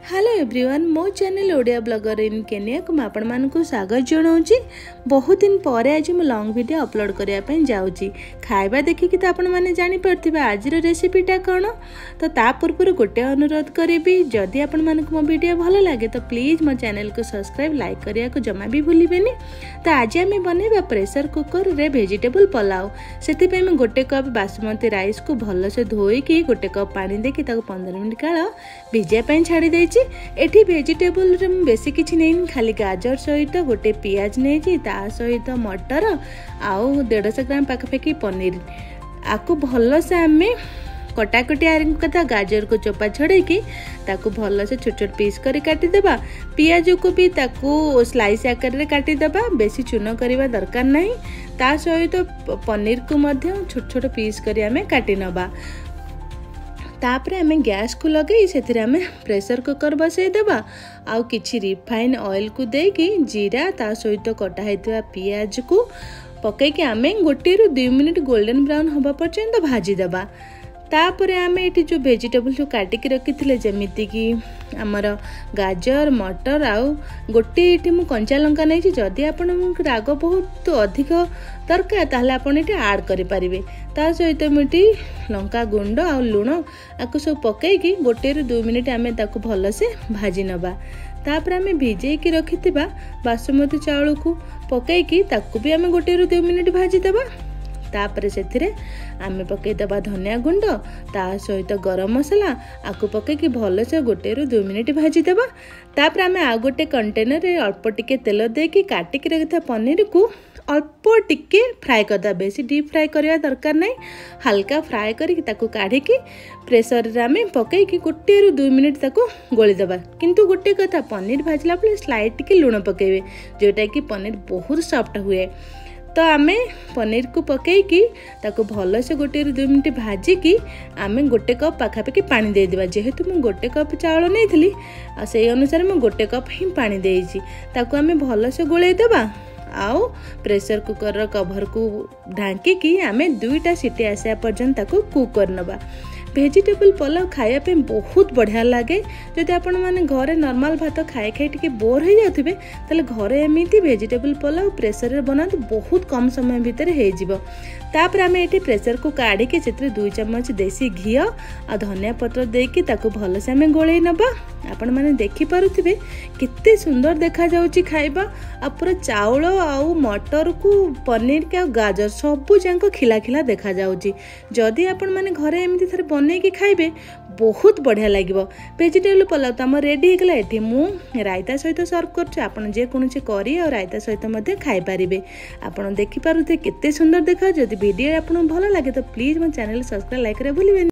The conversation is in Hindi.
हेलो एवरीवन मो चैनल ओडिया ब्लॉगर इन केनिया को आपण मानक स्वागत जनाऊँगी। बहुत दिन पर आज मु लॉन्ग वीडियो अपलोड करने जाऊँगी। खाଇବା देखिकी तो आपण मैंने जानीपे आज रेसिपीटा कौन। तो ता पूर्व गोटे अनुरोध करी जदि आपण मानक मो वीडियो भल लगे तो प्लीज मो चैनल को सब्सक्राइब लाइक करने को जमा भी भूलिबेनी। तो आज आम बनैबा प्रेशर कुकर रे वेजिटेबल पुलाव। से मैं गोटे कप बासमती राइस को भलसे धोईकी गोटे कप पानी देकी 15 मिनट काल भिजापी छाड़ी देछि। एठी वेजिटेबल रे बेसी किछि नहीं, खाली गाजर सहित गोटे पियाज नहीं, ता सहित मटर आउ 150 ग्राम पाखापाखि पनीर आपको भलसे आम कटाकटी आरंभ करता। गाजर को चोपा छड़ेकी ताकू भलसे छोट छोट पीस करी काटिदेबा। पियाज को भी ताकू स्लाइस आकार रे काटिदेबा, बेसी चून करवा दरकार नहीं। ता सहित पनीर को मध्य छोट छोट पीस करी आमे काटी नबा। तापरे आमे गैस को लगे से प्रेशर कुकर बसई देबा। आउ किछि रिफाइन ऑयल को देकी जीरा ता सहित कटा हैतवा पियाज को पकईकी आमे 1 ରୁ 2 मिनिट गोल्डन ब्राउन होबा पर्यंत भाजी देबा। तापरे आमे एठी जो वेजिटेबल जो काटिकी रखिथिले जेमिति कि आमर गाजर मटर आउ गोटे एठी मु कंचा लंका नहीं। जदि आपण राग बहुत अधिक दरकार ताहले आपण एठी ऐड करि परिबे। ता सहित मिटी लंका गुंड आ लुण आकु सब पकईकी 1 ରୁ 2 मिनिट आमे ताकु भलसे भाजी नबा। तापर आमे भिजेकी रखिथिबा बासमती चावल को पकईकी ताकु भी आमे 1 ରୁ 2 मिनिट भाजी देबा। तापर से आमे पकईदबा धनिया गुंड ता सहित गरम मसला आकु पकईकी भलसे 1 ରୁ 2 मिनिट भाजी देबा। तापर आमे आ गोटे कंटेनर रे अल्प टिके तेल देकी काटिकी रखिथा पनीर को अल्प टिके फ्राए करदा। बेसी डीप फ्राए करवा दरकार नहीं, हल्का फ्राए करके ताकू काढ़िकी प्रेशर रे आमे पकईकी 1 ରୁ 2 मिनिट ताकू गोली देबा। किंतु गोटे कथा पनीर भाजला बेले स्लाइट टिके लुण पकेबे जोटा कि पनीर बहुत सॉफ्ट हुए। तो आमे पनीर को पकईकी ताकू भलसे 1 ରୁ 2 मिनिट भाजिकी आमे 1 कप पाखापाखि पानी दे देबा। जेहेतु मु 1 कप चावल नहीं आ से अनुसार मु 1 कप ही पानी देइछि। ताकू आमे भलसे गोले देबा। आउ प्रेशर कुकर रो कवर को ढांकी आमे 2टा सीटी आसा पर्यंत ताकू कुक करनबा। वेजिटेबल पुलाव खाया पे बहुत बढ़िया लगे। जदि आपण माने घरे नॉर्मल भात खाए खाए टिके बोर हो जाथिबे ताले घरे एमिति वेजिटेबल पुलाव प्रेशर रे बनाते बहुत कम समय भितर हे जिवो। तापर आमे एठी प्रेशर को काढ़ी के चित्र 2 चम्मच देसी घी आ धनिया पत्र देकी ताकू भलसे आमे गोळेई नबा। आपण माने देखि पारुथिबे कित्ते सुंदर देखा जाउची खाइबा। आ पूरा चावल आउ मटर को पनीर के गाजर सबु जांको खिला खिला देखा जाउची। जदि आपण माने घरे एमिति थरे बनै के खाइबे बहुत बढ़िया लागिबो। वेजिटेबल पुलाव त हम रेडी हे गला। एठी मु रायता सहित सर्व करछु। आपण जे कोनोसी करी और रायता सहित मध्ये खाइ परिबे। आपण देखि पारुथे कित्ते सुंदर देखा। जदि वीडियो आपण भलो लागे तो प्लीज मो चैनल सब्सक्राइब लाइक करे भूलिबेनी।